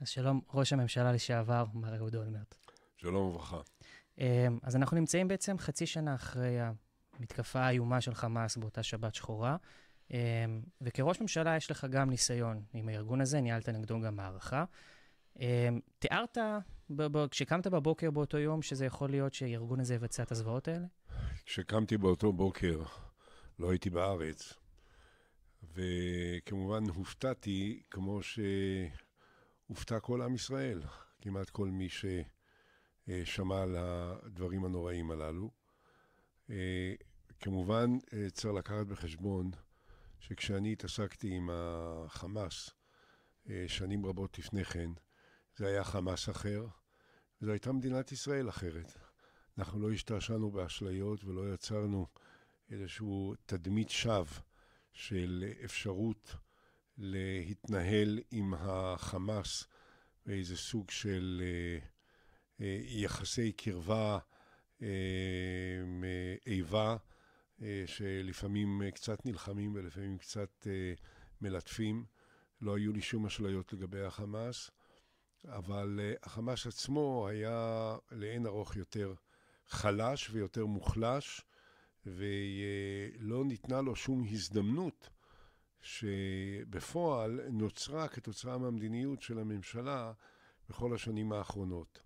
אז שלום, ראש הממשלה לשעבר, מר אהוד אולמרט. שלום וברכה. אז אנחנו נמצאים בעצם חצי שנה אחרי המתקפה האיומה של חמאס באותה שבת שחורה, וכראש ממשלה יש לך גם ניסיון עם הארגון הזה, ניהלת נגדו גם מערכה. תיארת, כשקמת בבוקר באותו יום, שזה יכול להיות שהארגון הזה יבצע את הזוועות האלה? כשקמתי באותו בוקר, לא הייתי בארץ, וכמובן הופתעתי כמו שהופתע כל עם ישראל, כמעט כל מי ששמע על הדברים הנוראים הללו. כמובן צריך לקחת בחשבון שכשאני התעסקתי עם החמאס שנים רבות לפני כן, זה היה חמאס אחר, וזו הייתה מדינת ישראל אחרת. אנחנו לא השתעשענו באשליות ולא יצרנו איזשהו תדמית שווא של אפשרות להתנהל עם החמאס באיזה סוג של יחסי קרבה, איבה, שלפעמים קצת נלחמים ולפעמים קצת מלטפים. לא היו לי שום אשליות לגבי החמאס, אבל החמאס עצמו היה לאין ארוך יותר חלש ויותר מוחלש, ולא ניתנה לו שום הזדמנות שבפועל נוצרה כתוצאה מהמדיניות של הממשלה בכל השנים האחרונות.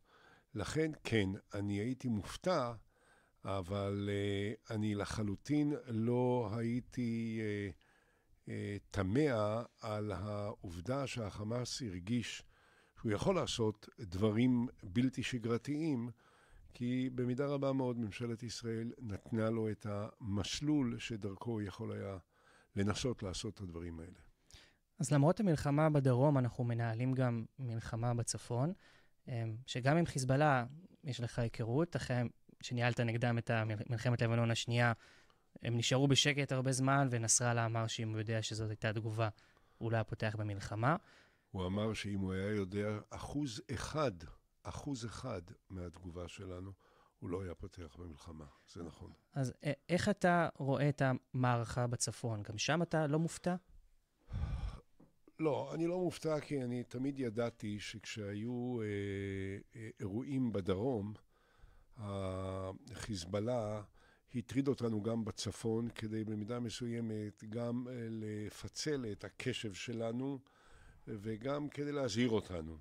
לכן כן, אני הייתי מופתע, אבל אני לחלוטין לא הייתי תמה על העובדה שהחמאס הרגיש שהוא יכול לעשות דברים בלתי שגרתיים, כי במידה רבה מאוד ממשלת ישראל נתנה לו את המשלול שדרכו יכול היה לנסות לעשות את הדברים האלה. אז למרות המלחמה בדרום, אנחנו מנהלים גם מלחמה בצפון, שגם עם חיזבאללה יש לך היכרות, אחרי שניהלת נגדם את מלחמת לבנון השנייה, הם נשארו בשקט הרבה זמן, ונסראללה אמר שאם הוא יודע שזאת הייתה תגובה, הוא לא היה פותח במלחמה. הוא אמר שאם הוא היה יודע 1% מהתגובה שלנו, הוא לא היה פותח במלחמה. זה נכון. אז איך אתה רואה את המערכה בצפון? גם שם אתה לא מופתע? לא, אני לא מופתע כי אני תמיד ידעתי שכשהיו אירועים בדרום, החיזבאללה הטריד אותנו גם בצפון, כדי במידה מסוימת גם לפצל את הקשב שלנו, וגם כדי להזהיר אותנו.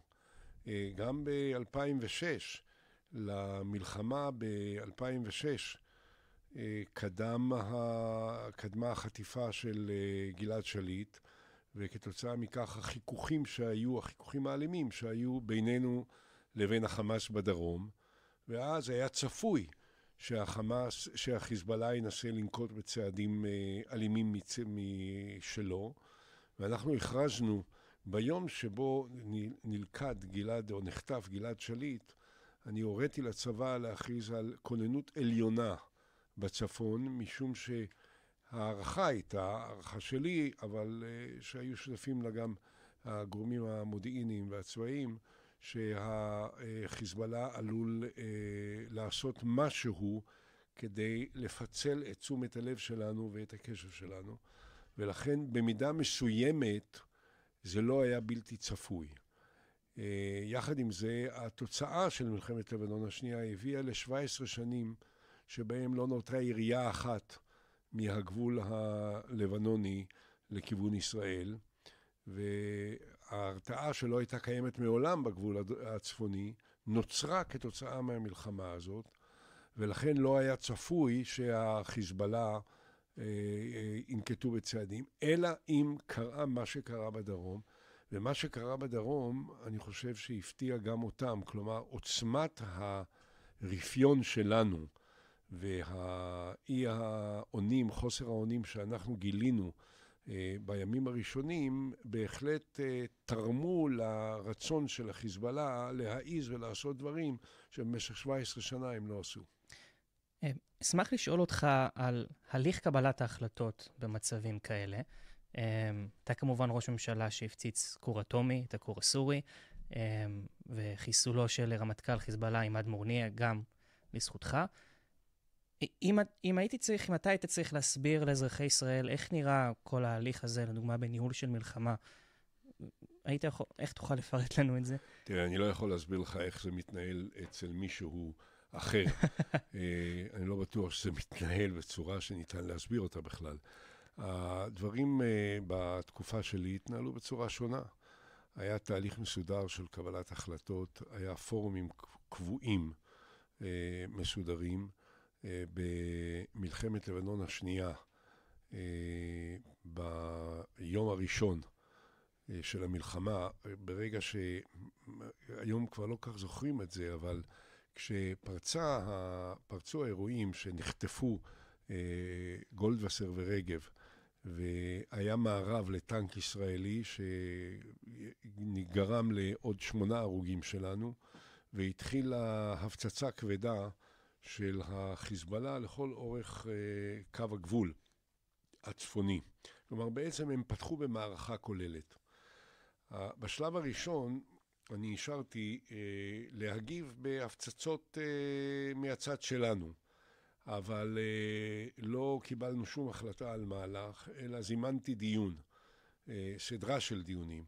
גם ב-2006, למלחמה ב-2006, קדמה החטיפה של גלעד שליט, וכתוצאה מכך החיכוכים האלימים שהיו בינינו לבין החמאס בדרום, ואז היה צפוי שהחיזבאללה ינסה לנקוט בצעדים אלימים משלו, ואנחנו הכרזנו ביום שבו נלכד גלעד או נחטף גלעד שליט, אני הוריתי לצבא להכריז על כוננות עליונה בצפון, משום שהערכה הייתה, הערכה שלי, אבל שהיו שותפים לה גם הגורמים המודיעיניים והצבאיים, שהחיזבאללה עלול לעשות משהו כדי לפצל את תשומת הלב שלנו ואת הקשב שלנו, ולכן במידה מסוימת זה לא היה בלתי צפוי. יחד עם זה, התוצאה של מלחמת לבנון השנייה הביאה ל-17 שנים שבהם לא נותרה ירייה אחת מהגבול הלבנוני לכיוון ישראל, וההרתעה שלא הייתה קיימת מעולם בגבול הצפוני נוצרה כתוצאה מהמלחמה הזאת, ולכן לא היה צפוי שהחיזבאללה ינקטו בצעדים, אלא אם קרה מה שקרה בדרום, ומה שקרה בדרום אני חושב שהפתיע גם אותם, כלומר עוצמת הרפיון שלנו והאי העונים, חוסר העונים שאנחנו גילינו בימים הראשונים, בהחלט תרמו לרצון של החיזבאללה להעיז ולעשות דברים שבמשך 17 שנה הם לא עשו. אשמח לשאול אותך על הליך קבלת ההחלטות במצבים כאלה. אתה כמובן ראש ממשלה שהפציץ כור אטומי, את הכור הסורי, וחיסולו של רמטכ"ל חיזבאללה עימאד מורניה גם לזכותך. אם אתה היית צריך להסביר לאזרחי ישראל איך נראה כל ההליך הזה, לדוגמה בניהול של מלחמה, איך תוכל לפרט לנו את זה? תראה, אני לא יכול להסביר לך איך זה מתנהל אצל מישהו אחר. אני לא בטוח שזה מתנהל בצורה שניתן להסביר אותה בכלל. הדברים בתקופה שלי התנהלו בצורה שונה. היה תהליך מסודר של קבלת החלטות, היה פורומים קבועים מסודרים. במלחמת לבנון השנייה, ביום הראשון של המלחמה, ברגע שהיום כבר לא כך זוכרים את זה, אבל כשפרצו האירועים שנחטפו גולדווסר ורגב, והיה מערב לטנק ישראלי שנגרם לעוד 8 הרוגים שלנו, והתחילה הפצצה כבדה של החיזבאללה לכל אורך קו הגבול הצפוני. כלומר, בעצם הם פתחו במערכה כוללת. בשלב הראשון אני אישרתי להגיב בהפצצות מהצד שלנו, אבל לא קיבלנו שום החלטה על מהלך, אלא זימנתי דיון, סדרה של דיונים.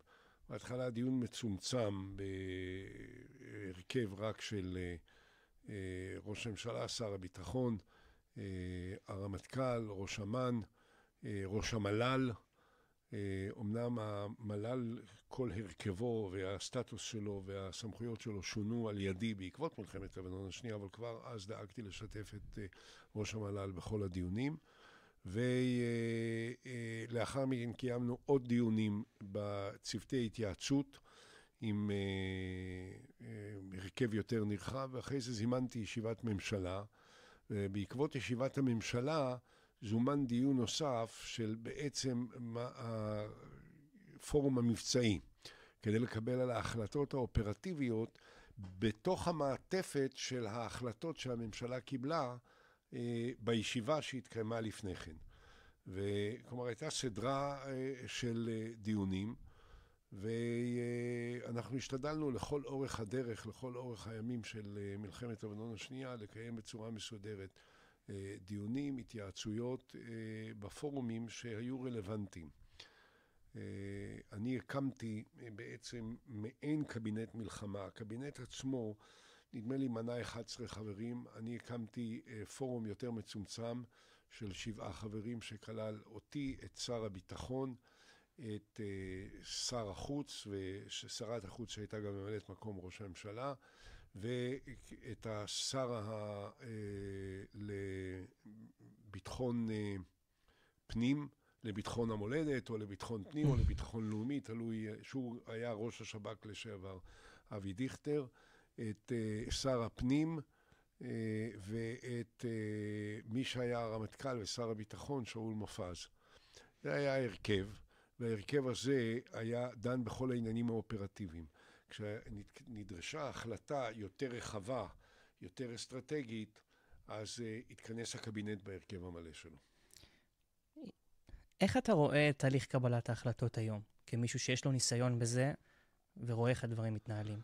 בהתחלה דיון מצומצם בהרכב רק של ראש הממשלה, שר הביטחון, הרמטכ"ל, ראש אמ"ן, ראש המל"ל. אמנם המל"ל, כל הרכבו והסטטוס שלו והסמכויות שלו שונו על ידי בעקבות מלחמת לבנון השנייה, אבל כבר אז דאגתי לשתף את ראש המל"ל בכל הדיונים. ולאחר מכן קיימנו עוד דיונים בצוותי התייעצות עם הרכב יותר נרחב, ואחרי זה זימנתי ישיבת ממשלה. בעקבות ישיבת הממשלה זומן דיון נוסף של בעצם הפורום המבצעי, כדי לקבל על ההחלטות האופרטיביות בתוך המעטפת של ההחלטות שהממשלה קיבלה בישיבה שהתקיימה לפני כן. וכלומר, הייתה סדרה של דיונים, ואנחנו השתדלנו לכל אורך הדרך, לכל אורך הימים של מלחמת לבנון השנייה, לקיים בצורה מסודרת דיונים, התייעצויות בפורומים שהיו רלוונטיים. אני הקמתי בעצם מעין קבינט מלחמה. הקבינט עצמו, נדמה לי, מנה 11 חברים. אני הקמתי פורום יותר מצומצם של 7 חברים, שכלל אותי, את שר הביטחון, את שר החוץ ושרת החוץ שהייתה גם ממלאת מקום ראש הממשלה, ואת השר לביטחון פנים, לביטחון המולדת, או לביטחון פנים, או לביטחון לאומי, תלוי, שהוא היה ראש השב"כ לשעבר, אבי דיכטר, את שר הפנים, ואת מי שהיה הרמטכ"ל ושר הביטחון, שאול מופז. זה היה ההרכב, וההרכב הזה היה דן בכל העניינים האופרטיביים. כשנדרשה החלטה יותר רחבה, יותר אסטרטגית, אז התכנס הקבינט בהרכב המלא שלו. איך אתה רואה את תהליך קבלת ההחלטות היום, כמישהו שיש לו ניסיון בזה, ורואה איך הדברים מתנהלים?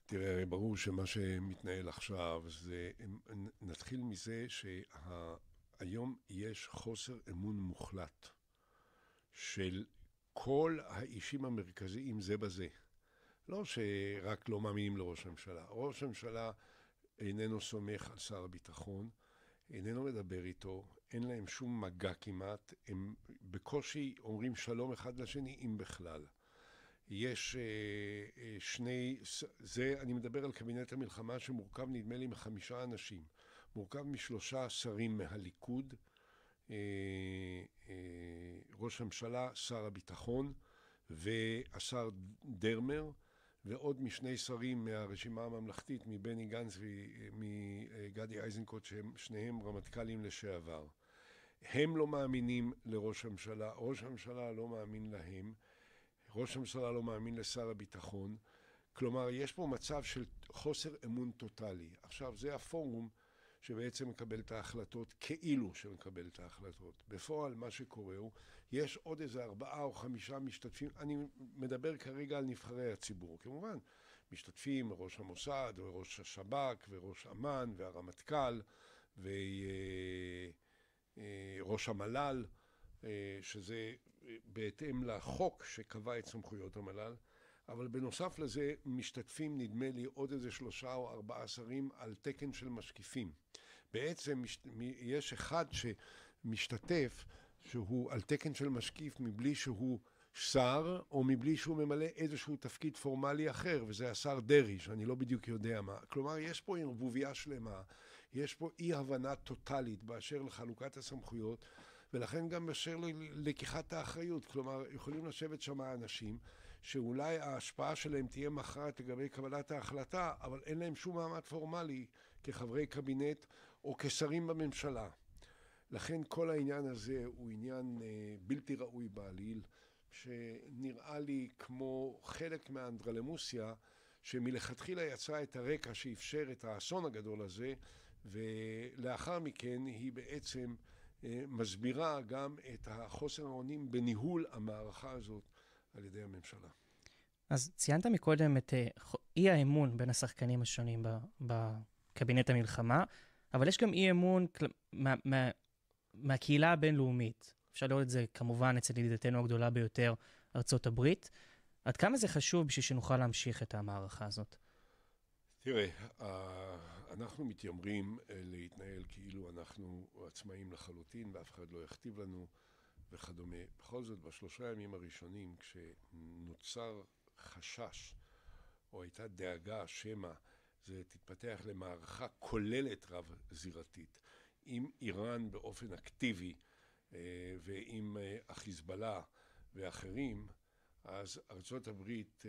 תראה, ברור שמה שמתנהל עכשיו, זה, נתחיל מזה שהיום יש חוסר אמון מוחלט של כל האישים המרכזיים זה בזה. לא שרק לא מאמינים לראש הממשלה. ראש הממשלה איננו סומך על שר הביטחון, איננו מדבר איתו, אין להם שום מגע כמעט, הם בקושי אומרים שלום אחד לשני, אם בכלל. יש אני מדבר על קבינט המלחמה שמורכב נדמה לי מ5 אנשים. מורכב מ3 שרים מהליכוד, ראש הממשלה, שר הביטחון והשר דרמר, ועוד מ2 שרים מהרשימה הממלכתית, מבני גנץ ומגדי איזנקוט, שהם שניהם רמטכ"לים לשעבר. הם לא מאמינים לראש הממשלה, ראש הממשלה לא מאמין להם, ראש הממשלה לא מאמין לשר הביטחון. כלומר, יש פה מצב של חוסר אמון טוטלי. עכשיו, זה הפורום שבעצם מקבל את ההחלטות, כאילו שמקבל את ההחלטות. בפועל, מה שקורה הוא, יש עוד איזה 4 או 5 משתתפים. אני מדבר כרגע על נבחרי הציבור. כמובן, משתתפים ראש המוסד, וראש השב"כ, וראש אמ"ן, והרמטכ"ל, וראש המל"ל, שזה בהתאם לחוק שקבע את סמכויות המל"ל, אבל בנוסף לזה משתתפים נדמה לי עוד איזה 3 או 4 שרים על תקן של משקיפים. בעצם יש אחד שמשתתף שהוא על תקן של משקיף מבלי שהוא שר או מבלי שהוא ממלא איזשהו תפקיד פורמלי אחר, וזה השר דרעי, שאני לא בדיוק יודע מה. כלומר, יש פה ערבוביה שלמה, יש פה אי הבנה טוטלית באשר לחלוקת הסמכויות, ולכן גם באשר ללקיחת האחריות. כלומר, יכולים לשבת שם אנשים שאולי ההשפעה שלהם תהיה מכרעת לגבי קבלת ההחלטה, אבל אין להם שום מעמד פורמלי כחברי קבינט או כשרים בממשלה. לכן כל העניין הזה הוא עניין בלתי ראוי בעליל, שנראה לי כמו חלק מהאנדרלמוסיה, שמלכתחילה יצרה את הרקע שאפשר את האסון הגדול הזה, ולאחר מכן היא בעצם מסבירה גם את החוסר האונים בניהול המערכה הזאת על ידי הממשלה. אז ציינת מקודם את אי האמון בין השחקנים השונים בקבינט המלחמה, אבל יש גם אי אמון מהקהילה הבינלאומית. אפשר לראות את זה כמובן אצל ידידתנו הגדולה ביותר, ארצות הברית. עד כמה זה חשוב בשביל שנוכל להמשיך את המערכה הזאת? תראה, אנחנו מתיימרים להתנהל כאילו אנחנו עצמאים לחלוטין, ואף אחד לא יכתיב לנו וכדומה. בכל זאת, ב3 ימים הראשונים, כשנוצר חשש, או הייתה דאגה שמא זה תתפתח למערכה כוללת רב-זירתית, עם איראן באופן אקטיבי, ועם החיזבאללה ואחרים, אז ארצות הברית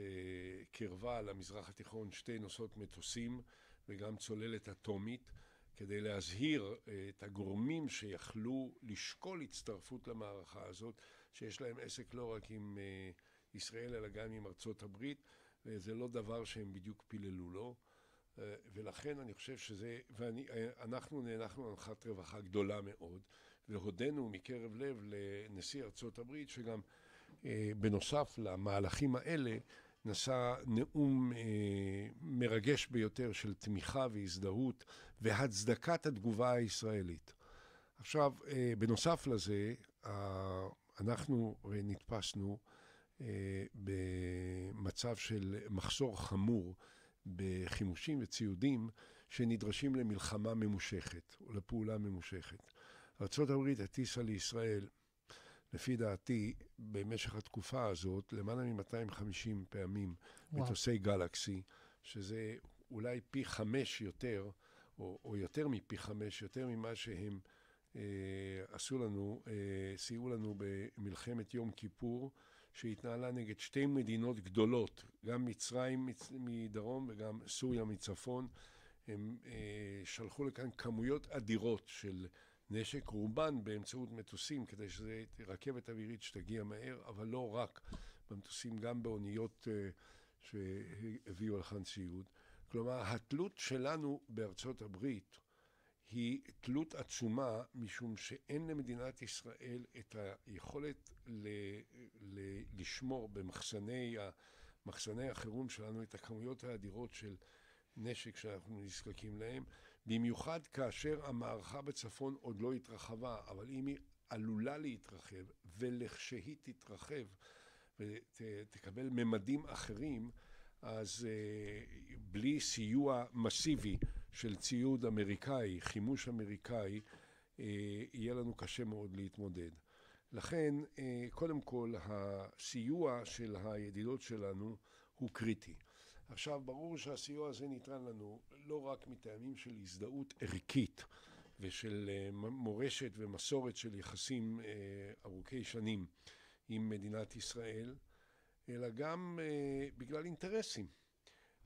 קרבה למזרח התיכון 2 נושאות מטוסים וגם צוללת אטומית, כדי להזהיר את הגורמים שיכלו לשקול הצטרפות למערכה הזאת, שיש להם עסק לא רק עם ישראל אלא גם עם ארצות הברית, וזה לא דבר שהם בדיוק פיללו לו. ולכן אני חושב שזה, ואנחנו נהנחנו הנחת רווחה גדולה מאוד, והודנו מקרב לב לנשיא ארצות הברית, שגם בנוסף למהלכים האלה נשא נאום מרגש ביותר של תמיכה והזדהות והצדקת התגובה הישראלית. עכשיו, בנוסף לזה, אנחנו נתפסנו במצב של מחסור חמור בחימושים וציודים שנדרשים למלחמה ממושכת או לפעולה ממושכת. ארצות הברית הטיסה לישראל, לפי דעתי, במשך התקופה הזאת, למעלה מ-250 פעמים מטוסי גלקסי, שזה אולי פי 5 יותר, או יותר מפי 5, יותר ממה שהם עשו לנו, סייעו לנו במלחמת יום כיפור, שהתנהלה נגד 2 מדינות גדולות, גם מצרים מדרום וגם סוריה מצפון. הם שלחו לכאן כמויות אדירות של נשק, רובן באמצעות מטוסים, כדי שזה רכבת אווירית שתגיע מהר, אבל לא רק במטוסים, גם באוניות שהביאו לכאן ציוד. כלומר, התלות שלנו בארצות הברית היא תלות עצומה, משום שאין למדינת ישראל את היכולת לשמור במחסני החירום שלנו את הכמויות האדירות של נשק שאנחנו נזקקים להם, במיוחד כאשר המערכה בצפון עוד לא התרחבה, אבל אם היא עלולה להתרחב, ולכשהיא תתרחב ותקבל ממדים אחרים, אז בלי סיוע מסיבי של ציוד אמריקאי, חימוש אמריקאי, יהיה לנו קשה מאוד להתמודד. לכן, קודם כל, הסיוע של הידידות שלנו הוא קריטי. עכשיו, ברור שהסיוע הזה ניתן לנו לא רק מטעמים של הזדהות ערכית ושל מורשת ומסורת של יחסים ארוכי שנים עם מדינת ישראל, אלא גם בגלל אינטרסים.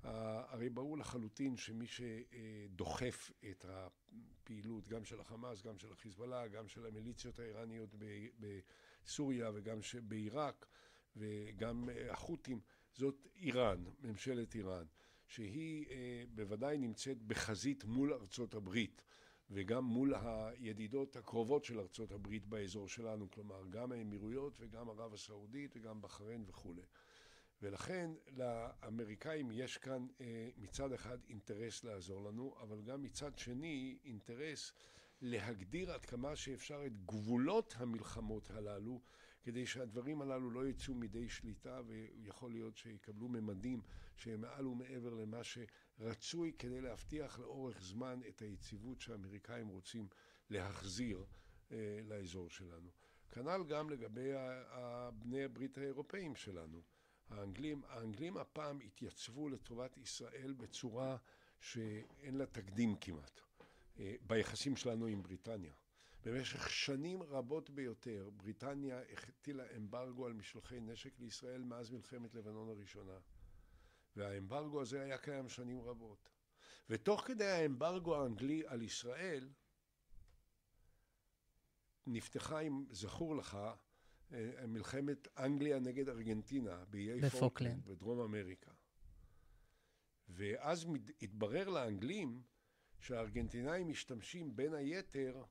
הרי ברור לחלוטין שמי שדוחף את הפעילות, גם של החמאס, גם של החיזבאללה, גם של המיליציות האיראניות בסוריה וגם בעיראק וגם החות'ים, זאת איראן, ממשלת איראן, שהיא בוודאי נמצאת בחזית מול ארצות הברית וגם מול הידידות הקרובות של ארצות הברית באזור שלנו, כלומר גם האמירויות וגם ערב הסעודית וגם בחריין וכו'. ולכן לאמריקאים יש כאן מצד אחד אינטרס לעזור לנו, אבל גם מצד שני אינטרס להגדיר עד כמה שאפשר את גבולות המלחמות הללו, כדי שהדברים הללו לא יצאו מידי שליטה, ויכול להיות שיקבלו ממדים שהם מעל ומעבר למה שרצוי, כדי להבטיח לאורך זמן את היציבות שהאמריקאים רוצים להחזיר לאזור שלנו. כנ"ל גם לגבי בני הברית האירופאים שלנו. האנגלים הפעם התייצבו לטובת ישראל בצורה שאין לה תקדים כמעט, ביחסים שלנו עם בריטניה. במשך שנים רבות ביותר, בריטניה הטילה אמברגו על משלוחי נשק לישראל מאז מלחמת לבנון הראשונה. והאמברגו הזה היה קיים שנים רבות. ותוך כדי האמברגו האנגלי על ישראל, נפתחה, אם זכור לך, מלחמת אנגליה נגד ארגנטינה באיי פולקלנד בדרום אמריקה. ואז התברר לאנגלים שהארגנטינאים משתמשים בין היתר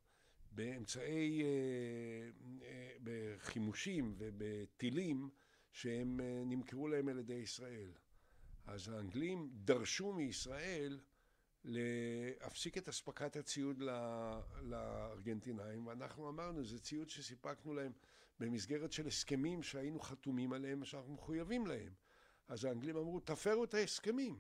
באמצעי, בחימושים ובטילים שהם נמכרו להם על ידי ישראל. אז האנגלים דרשו מישראל להפסיק את אספקת הציוד לארגנטינאים, ואנחנו אמרנו, זה ציוד שסיפקנו להם במסגרת של הסכמים שהיינו חתומים עליהם ושאנחנו מחויבים להם. אז האנגלים אמרו, תפרו את ההסכמים.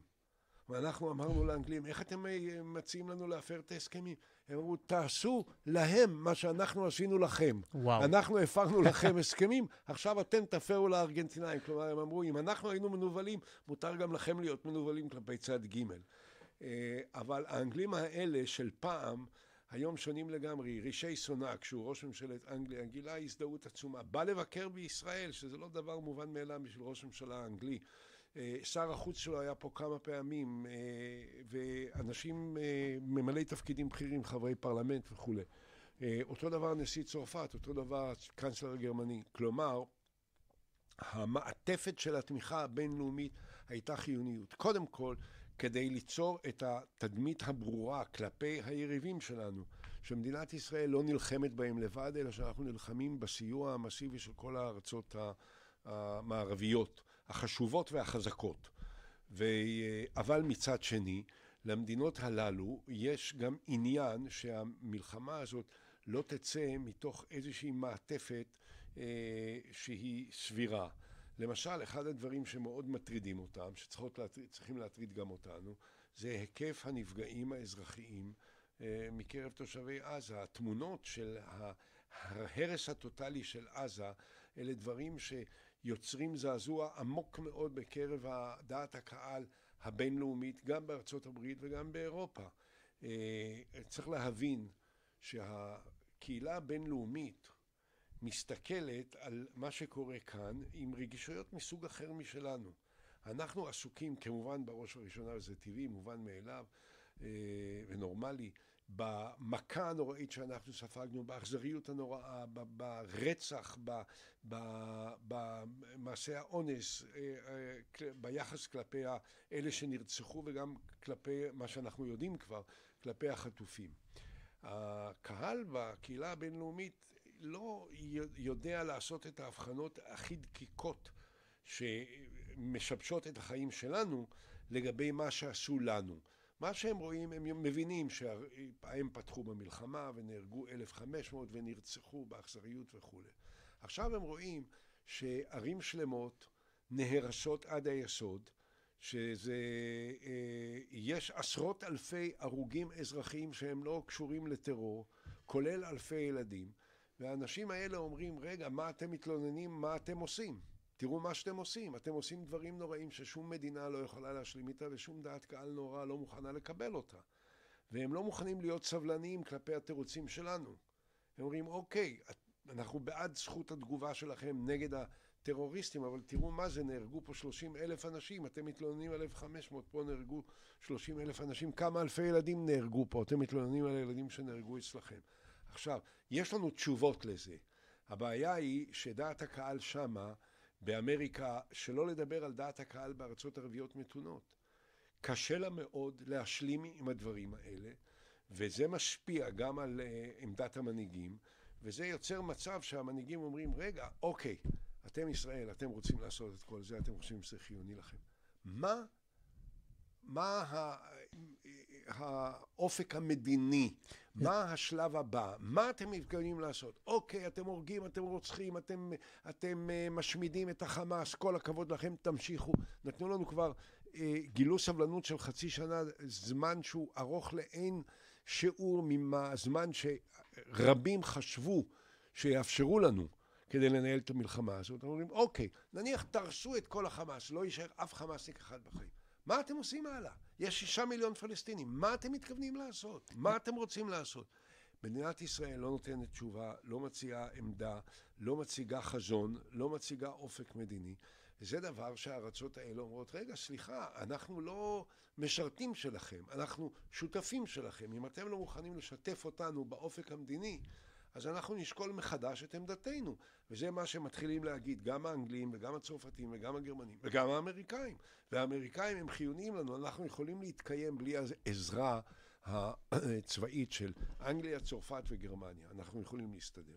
ואנחנו אמרנו לאנגלים, איך אתם מציעים לנו להפר את ההסכמים? הם אמרו, תעשו להם מה שאנחנו עשינו לכם. וואו. אנחנו הפרנו לכם הסכמים, עכשיו אתם תפרו לארגנטינאים. כלומר, הם אמרו, אם אנחנו היינו מנובלים, מותר גם לכם להיות מנובלים כלפי צד ג'. אבל האנגלים האלה של פעם, היום שונים לגמרי. רישי סונאק, שהוא ראש ממשלת אנגליה, גילה הזדהות עצומה. בא לבקר בישראל, שזה לא דבר מובן מאליו בשביל ראש ממשלה האנגלי. שר החוץ שלו היה פה כמה פעמים, ואנשים ממלאי תפקידים בכירים, חברי פרלמנט וכו'. אותו דבר נשיא צרפת, אותו דבר קנצלר הגרמני. כלומר, המעטפת של התמיכה הבינלאומית הייתה חיוניות. קודם כל, כדי ליצור את התדמית הברורה כלפי היריבים שלנו, שמדינת ישראל לא נלחמת בהם לבד, אלא שאנחנו נלחמים בסיוע המסיבי של כל הארצות המערביות, החשובות והחזקות. אבל מצד שני, למדינות הללו יש גם עניין שהמלחמה הזאת לא תצא מתוך איזושהי מעטפת שהיא סבירה. למשל, אחד הדברים שמאוד מטרידים אותם, שצריכים להטריד גם אותנו, זה היקף הנפגעים האזרחיים מקרב תושבי עזה. התמונות של ההרס הטוטלי של עזה, אלה דברים שיוצרים זעזוע עמוק מאוד בקרב דעת הקהל הבינלאומית, גם בארצות הברית וגם באירופה. צריך להבין שהקהילה הבינלאומית מסתכלת על מה שקורה כאן עם רגישויות מסוג אחר משלנו. אנחנו עסוקים כמובן בראש הראשונה, וזה טבעי, מובן מאליו ונורמלי, במכה הנוראית שאנחנו ספגנו, באכזריות הנוראה, ברצח, במעשי האונס, ביחס כלפי אלה שנרצחו וגם כלפי מה שאנחנו יודעים כבר, כלפי החטופים. הקהל בקהילה הבינלאומית לא יודע לעשות את ההבחנות הכי דקיקות שמשבשות את החיים שלנו לגבי מה שעשו לנו. מה שהם רואים, הם מבינים שהם פתחו במלחמה ונהרגו 1,500 ונרצחו באכזריות וכו'. עכשיו הם רואים שערים שלמות נהרסות עד היסוד, יש עשרות אלפי הרוגים אזרחיים שהם לא קשורים לטרור, כולל אלפי ילדים, והאנשים האלה אומרים, רגע, מה אתם מתלוננים, מה אתם עושים? תראו מה שאתם עושים, אתם עושים דברים נוראים ששום מדינה לא יכולה להשלים איתה ושום דעת קהל נורא לא מוכנה לקבל אותה. והם לא מוכנים להיות סבלניים כלפי התירוצים שלנו. הם אומרים, אוקיי, אנחנו בעד זכות התגובה שלכם נגד הטרוריסטים, אבל תראו מה זה, נהרגו פה 30,000 אנשים, אתם מתלוננים על 1,500, פה נהרגו 30,000 אנשים, כמה אלפי ילדים נהרגו פה, אתם מתלוננים על הילדים שנהרגו אצלכם. עכשיו, יש לנו תשובות לזה. הבעיה היא שדעת הקהל שמה, באמריקה, שלא לדבר על דעת הקהל בארצות ערביות מתונות. קשה לה מאוד להשלים עם הדברים האלה, וזה משפיע גם על עמדת המנהיגים, וזה יוצר מצב שהמנהיגים אומרים, רגע, אוקיי, אתם ישראל, אתם רוצים לעשות את כל זה, אתם חושבים שזה חיוני לכם. מה האופק המדיני? מה השלב הבא? מה אתם מתכוונים לעשות? אוקיי, אתם הורגים, אתם רוצחים, אתם משמידים את החמאס, כל הכבוד לכם, תמשיכו. נתנו לנו כבר גילו סבלנות של חצי שנה, זמן שהוא ארוך לאין שיעור מהזמן שרבים חשבו שיאפשרו לנו כדי לנהל את המלחמה הזאת. אנחנו אומרים, אוקיי, נניח תרסו את כל החמאס, לא יישאר אף חמאסניק אחד בחיים. מה אתם עושים הלאה? יש 6 מיליון פלסטינים, מה אתם מתכוונים לעשות? מה אתם רוצים לעשות? מדינת ישראל לא נותנת תשובה, לא מציעה עמדה, לא מציגה חזון, לא מציגה אופק מדיני. זה דבר שהארצות האלה אומרות, רגע, סליחה, אנחנו לא משרתים שלכם, אנחנו שותפים שלכם. אם אתם לא מוכנים לשתף אותנו באופק המדיני, אז אנחנו נשקול מחדש את עמדתנו. וזה מה שמתחילים להגיד גם האנגלים וגם הצרפתים וגם הגרמנים וגם האמריקאים. והאמריקאים הם חיוניים לנו, אנחנו יכולים להתקיים בלי העזרה הצבאית של אנגליה, צרפת וגרמניה. אנחנו יכולים להסתדר.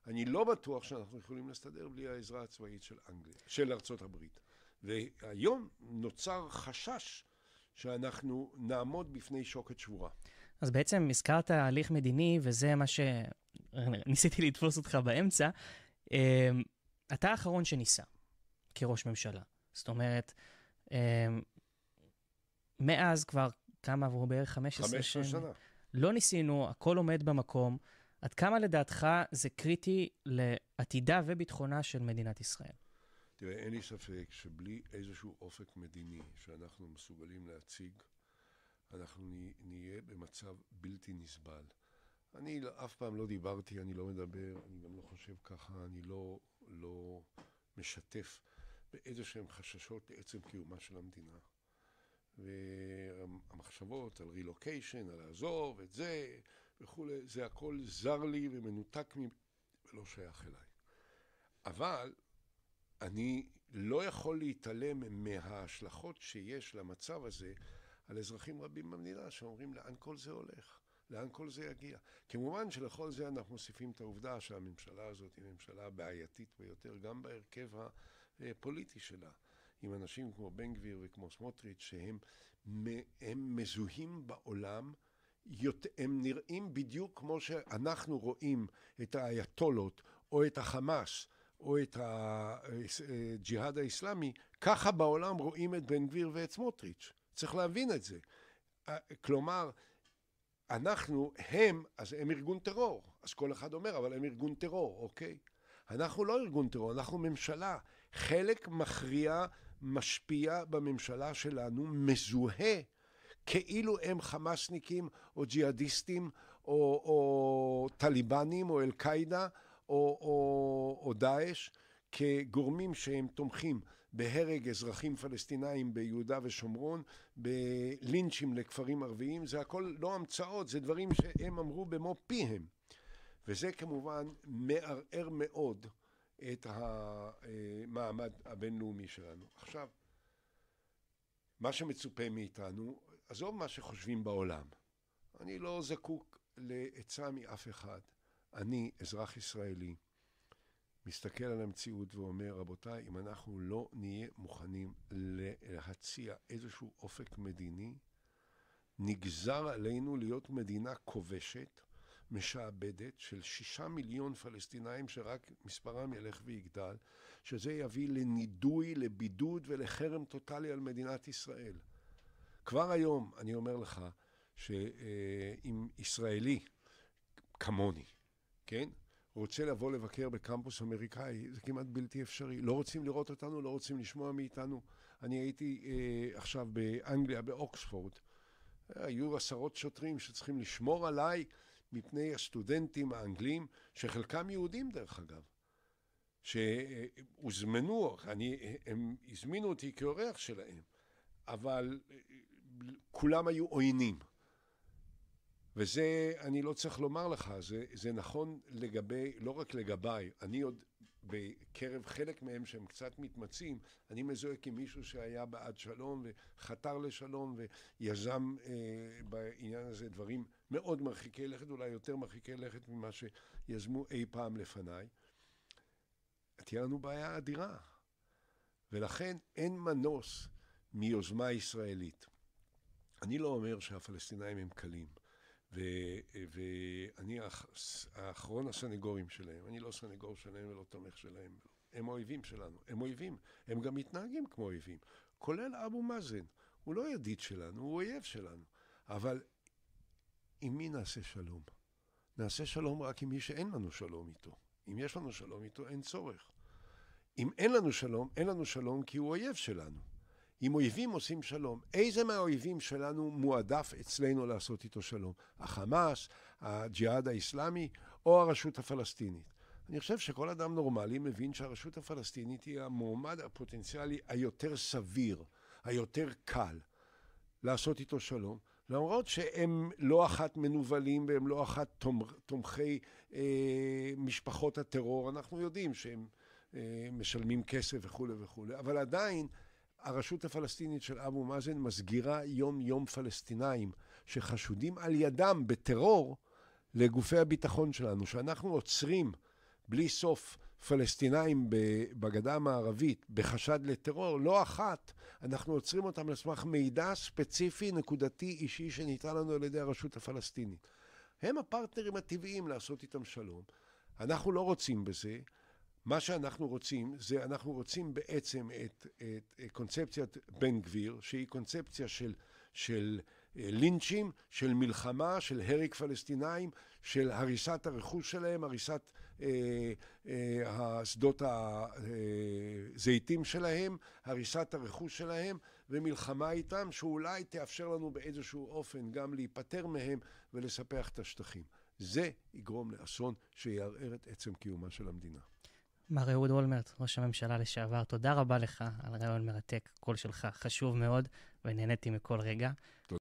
אני לא בטוח שאנחנו יכולים להסתדר בלי העזרה הצבאית של אנגליה, של ארצות הברית. והיום נוצר חשש שאנחנו נעמוד בפני שוקת שבורה. אז בעצם הזכרת הליך מדיני, וזה מה שניסיתי לתפוס אותך באמצע. אתה האחרון שניסה כראש ממשלה. זאת אומרת, מאז כבר כמה עברו בערך 15 שנה. לא ניסינו, הכל עומד במקום. עד כמה לדעתך זה קריטי לעתידה וביטחונה של מדינת ישראל? תראה, אין לי ספק שבלי איזשהו אופק מדיני שאנחנו מסוגלים להציג, אנחנו נהיה במצב בלתי נסבל. אני אף פעם לא דיברתי, אני לא מדבר, אני גם לא חושב ככה, אני לא משתף באיזשהם חששות לעצם קיומה של המדינה. והמחשבות על רילוקיישן, על לעזוב את זה וכו', זה הכל זר לי ומנותק ולא שייך אליי. אבל אני לא יכול להתעלם מההשלכות שיש למצב הזה על אזרחים רבים במדינה שאומרים לאן כל זה הולך, לאן כל זה יגיע. כמובן שלכל זה אנחנו מוסיפים את העובדה שהממשלה הזאת היא ממשלה בעייתית ביותר, גם בהרכב הפוליטי שלה, עם אנשים כמו בן גביר וכמו סמוטריץ' שהם מזוהים בעולם, הם נראים בדיוק כמו שאנחנו רואים את האייתולות או את החמאס או את הג'יהאד האסלאמי, ככה בעולם רואים את בן גביר ואת סמוטריץ'. צריך להבין את זה. כלומר, אז הם ארגון טרור. אז כל אחד אומר, אבל הם ארגון טרור, אוקיי? אנחנו לא ארגון טרור, אנחנו ממשלה. חלק מכריע, משפיע בממשלה שלנו, מזוהה, כאילו הם חמאסניקים או ג'יהאדיסטים או טליבנים או אל-קאידה או דאעש, כגורמים שהם תומכים בהרג אזרחים פלסטינאים ביהודה ושומרון, בלינצ'ים לכפרים ערביים. זה הכל לא המצאות, זה דברים שהם אמרו במו פיהם. וזה כמובן מערער מאוד את המעמד הבינלאומי שלנו. עכשיו, מה שמצופה מאיתנו, עזוב מה שחושבים בעולם. אני לא זקוק לעצה מאף אחד. אני, אזרח ישראלי, מסתכל על המציאות ואומר, רבותיי, אם אנחנו לא נהיה מוכנים להציע איזשהו אופק מדיני, נגזר עלינו להיות מדינה כובשת, משעבדת, של 6 מיליון פלסטינאים שרק מספרם ילך ויגדל, שזה יביא לנידוי, לבידוד ולחרם טוטלי על מדינת ישראל. כבר היום אני אומר לך שאם ישראלי כמוני, כן? רוצה לבוא לבקר בקמפוס אמריקאי, זה כמעט בלתי אפשרי. לא רוצים לראות אותנו, לא רוצים לשמוע מאיתנו. אני הייתי עכשיו באנגליה, באוקספורד. היו 10 שוטרים שצריכים לשמור עליי מפני הסטודנטים האנגלים, שחלקם יהודים דרך אגב, שהוזמנו, הם הזמינו אותי כאורח שלהם, אבל כולם היו עוינים. וזה, אני לא צריך לומר לך, זה נכון לגבי, לא רק לגביי, אני עוד בקרב חלק מהם שהם קצת מתמצאים, אני מזוהה כמישהו שהיה בעד שלום וחתר לשלום ויזם בעניין הזה דברים מאוד מרחיקי לכת, אולי יותר מרחיקי לכת ממה שיזמו אי פעם לפניי. תהיה לנו בעיה אדירה, ולכן אין מנוס מיוזמה ישראלית. אני לא אומר שהפלסטינאים הם קלים, ואני האחרון הסנגורים שלהם. אני לא סנגור שלהם ולא תומך שלהם. הם אויבים שלנו. הם אויבים. הם גם מתנהגים כמו אויבים. כולל אבו מאזן. הוא לא ידיד שלנו, הוא אויב שלנו. אבל עם מי נעשה שלום? נעשה שלום רק עם מי שאין לנו שלום איתו. אם יש לנו שלום איתו, אין צורך. אם אין לנו שלום כי הוא אויב שלנו. אם אויבים עושים שלום, איזה מהאויבים שלנו מועדף אצלנו לעשות איתו שלום? החמאס, הג'יהאד האסלאמי או הרשות הפלסטינית? אני חושב שכל אדם נורמלי מבין שהרשות הפלסטינית היא המועמד הפוטנציאלי היותר סביר, היותר קל לעשות איתו שלום, למרות שהם לא אחת מנובלים והם לא אחת תומכי משפחות הטרור. אנחנו יודעים שהם משלמים כסף וכו' וכו', אבל עדיין הרשות הפלסטינית של אבו מאזן מסגירה יום פלסטינאים שחשודים על ידם בטרור לגופי הביטחון שלנו, שאנחנו עוצרים בלי סוף פלסטינאים בגדה המערבית בחשד לטרור, לא אחת, אנחנו עוצרים אותם לסמך מידע ספציפי, נקודתי, אישי, שניתן לנו על ידי הרשות הפלסטינית. הם הפרטנרים הטבעיים לעשות איתם שלום. אנחנו לא רוצים בזה. מה שאנחנו רוצים, אנחנו רוצים בעצם את קונספציית בן גביר, שהיא קונספציה של לינצ'ים, של מלחמה, של הרג פלסטינאים, של הריסת הרכוש שלהם, הריסת שדות הזיתים שלהם, הריסת הרכוש שלהם, ומלחמה איתם, שאולי תאפשר לנו באיזשהו אופן גם להיפטר מהם ולספח את השטחים. זה יגרום לאסון שיערער את עצם קיומה של המדינה. מר אהוד אולמרט, ראש הממשלה לשעבר, תודה רבה לך על רעיון מרתק, קול שלך חשוב מאוד, ונהניתי מכל רגע.